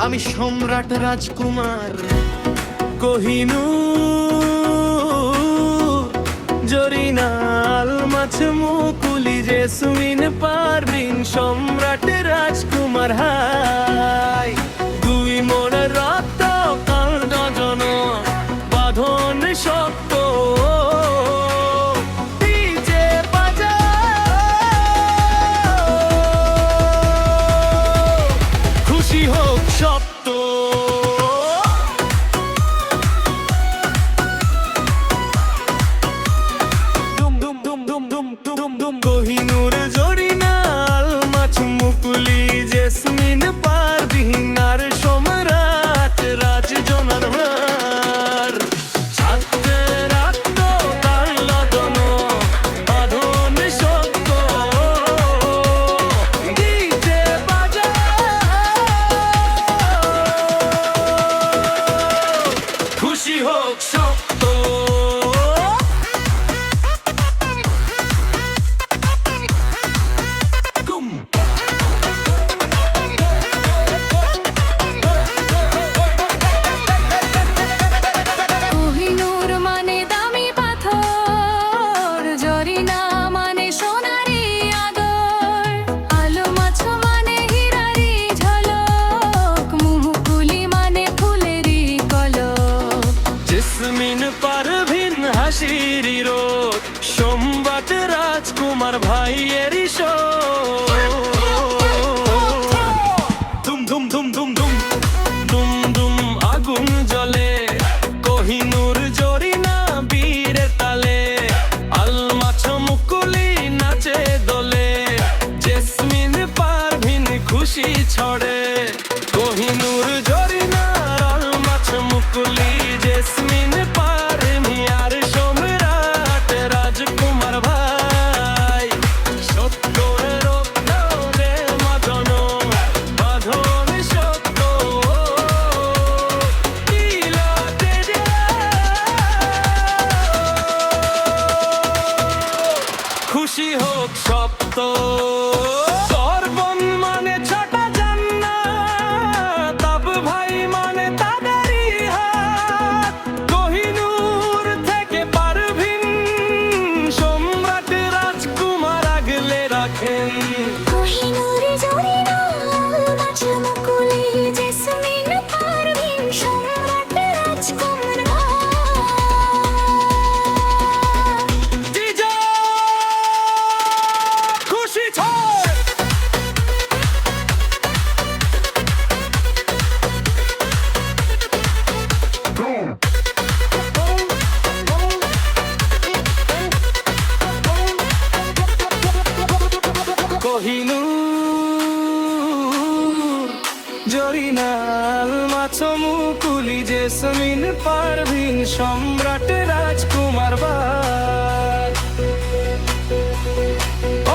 আমি সম্রাট রাজকুমার কোহিনূর, জরিনা, আলমাছ, মুকুলি, জেসমিন, পারভিন, সম্রাট রাজকুমার। হাই দুই মোর রক্ত কাণ্ড জন বাঁধন শক্ত, ডিজে বাজা খুশি হোক সপ্ত। কোহিনূর, জরিনা, আলমাছ, মুকুলি, জেসমিন, পারভিন আর সম্রাট রাজজনার ভার। ছাত্রের আত্মকালদন বাঁধন শক্ত, ডিজে বাজা খুশি হোক সপ্ত। জেসমিন, পারভিন, হাসির রোদ, সম্রাট রাজকুমার ভাইয়েরই ধুম ধুম ধুম ধুম ধুম ধুম ধুম আগুন জ্বলে। কোহিনূর, জরিনা, বীরের তালে, আলমাছ, মুকুলি নাচে দোলে, জেসমিন, পারভিন খুশি ছড়ে। কোহিনূর, জরিনা, আলমাছ, মুকুলি, জেসমিন, পারভিন আর সম্রাট রাজকুমার ভাই। সত্যের রে মদন বাঁধন সত্য, লীলাতে খুশি হোক সপ্ত। কোহিনূর, জরিনা, আলমাছ, মুকুলি, জেসমিন, পারভিন সম্রাট রাজকুমার ভাই। ডিজে খুশি ছয়। কোহিনূর, জরিনা, আলমাছ, মুকুলি, জেসমিন, পারভিন সম্রাট রাজকুমার ভাই।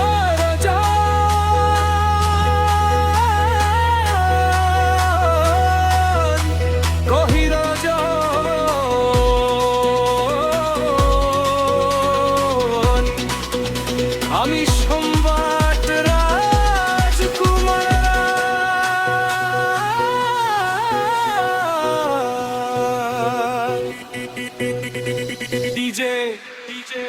ও রজন, কহি রজন, আমি সম্রাট রাজকুমার। DJ DJ